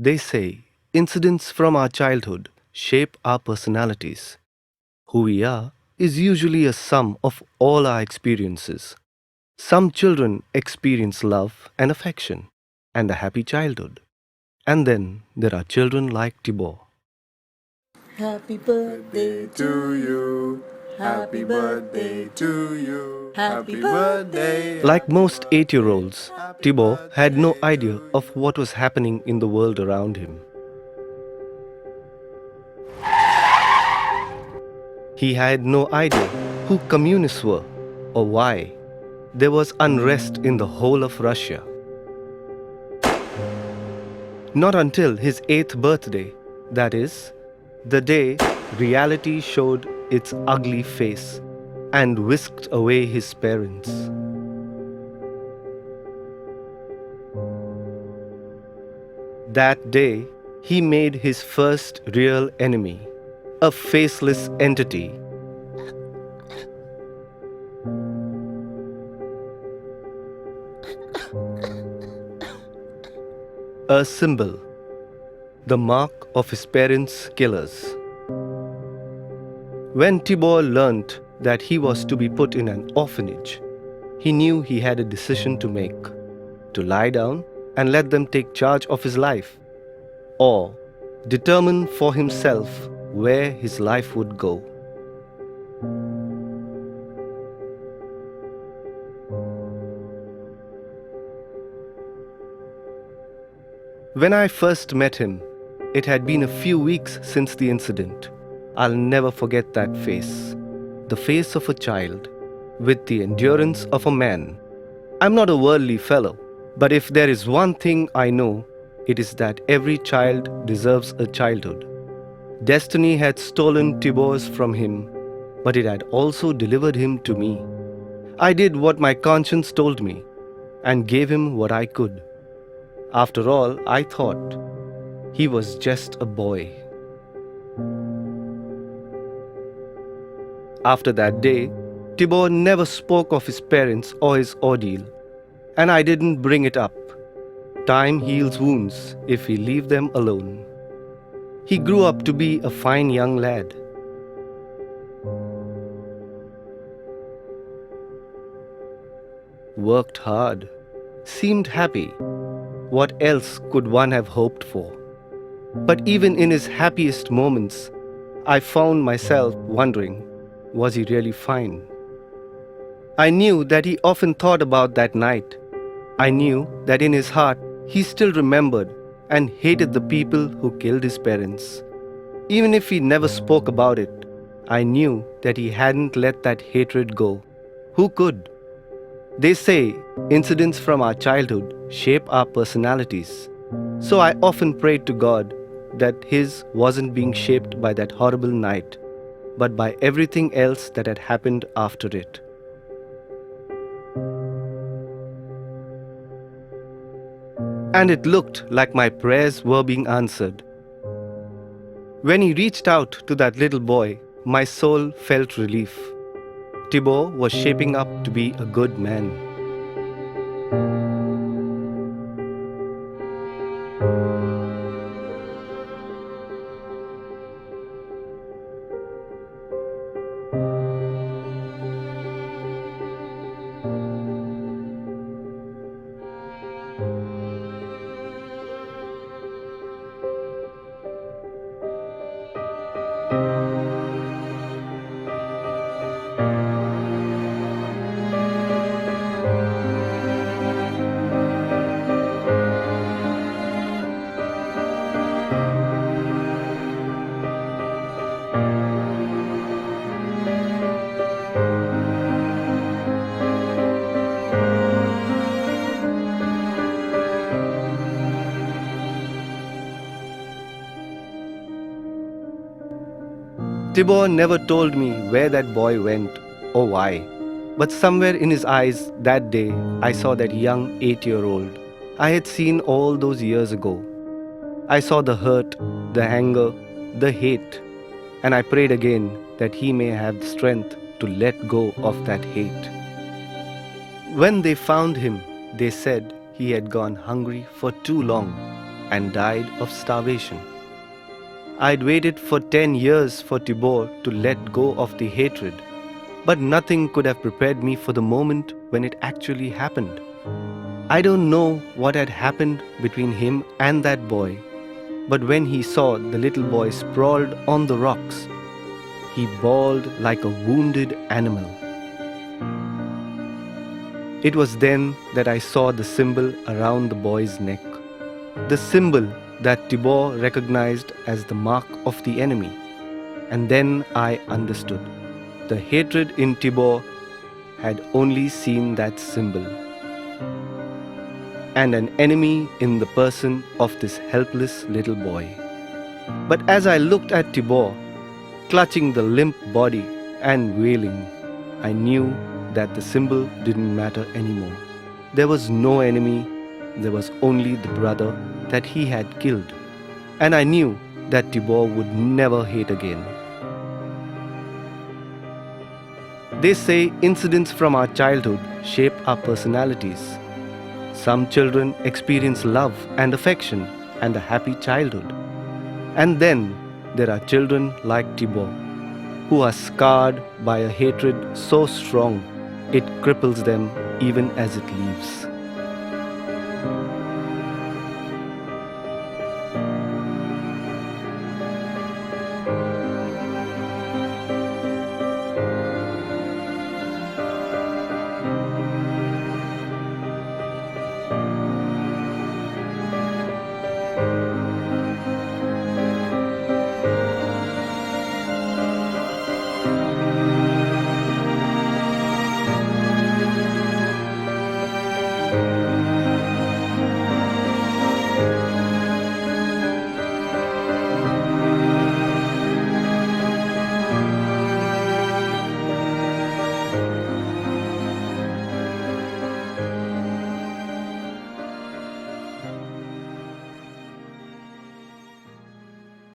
They say incidents from our childhood shape our personalities. Who we are is usually a sum of all our experiences. Some children experience love and affection and a happy childhood. And then there are children like Tibor. Happy birthday to you. Happy birthday to you. Happy birthday. Like most 8-year-olds, Tibor had no idea of what was happening in the world around him. He had no idea who communists were or why there was unrest in the whole of Russia. Not until his 8th birthday, that is, the day reality showed its ugly face and whisked away his parents. That day, he made his first real enemy, a faceless entity. A symbol, the mark of his parents' killers. When Tibor learnt that he was to be put in an orphanage, he knew he had a decision to make: to lie down and let them take charge of his life, or determine for himself where his life would go. When I first met him, it had been a few weeks since the incident. I'll never forget that face. The face of a child, with the endurance of a man. I'm not a worldly fellow, but if there is one thing I know, it is that every child deserves a childhood. Destiny had stolen Tibor's from him, but it had also delivered him to me. I did what my conscience told me, and gave him what I could. After all, I thought, he was just a boy. After that day, Tibor never spoke of his parents or his ordeal, and I didn't bring it up. Time heals wounds if we leave them alone. He grew up to be a fine young lad. Worked hard, seemed happy. What else could one have hoped for? But even in his happiest moments, I found myself wondering, was he really fine? I knew that he often thought about that night. I knew that in his heart, he still remembered and hated the people who killed his parents. Even if he never spoke about it, I knew that he hadn't let that hatred go. Who could? They say incidents from our childhood shape our personalities. So I often prayed to God that his wasn't being shaped by that horrible night, but by everything else that had happened after it. And it looked like my prayers were being answered. When he reached out to that little boy, my soul felt relief. Tibor was shaping up to be a good man. Tibor never told me where that boy went or why, but somewhere in his eyes that day I saw that young 8-year-old I had seen all those years ago. I saw the hurt, the anger, the hate, and I prayed again that he may have the strength to let go of that hate. When they found him, they said he had gone hungry for too long. and died of starvation. I'd waited for 10 years for Tibor to let go of the hatred, but nothing could have prepared me for the moment when it actually happened. I don't know what had happened between him and that boy, but when he saw the little boy sprawled on the rocks, he bawled like a wounded animal. It was then that I saw the symbol around the boy's neck, the symbol that Tibor recognized as the mark of the enemy. And then I understood. The hatred in Tibor had only seen that symbol, and an enemy in the person of this helpless little boy. But as I looked at Tibor, clutching the limp body and wailing, I knew that the symbol didn't matter anymore. There was no enemy, there was only the brother that he had killed. And I knew that Tibor would never hate again. They say incidents from our childhood shape our personalities. Some children experience love and affection and a happy childhood. And then there are children like Tibor, who are scarred by a hatred so strong it cripples them even as it leaves.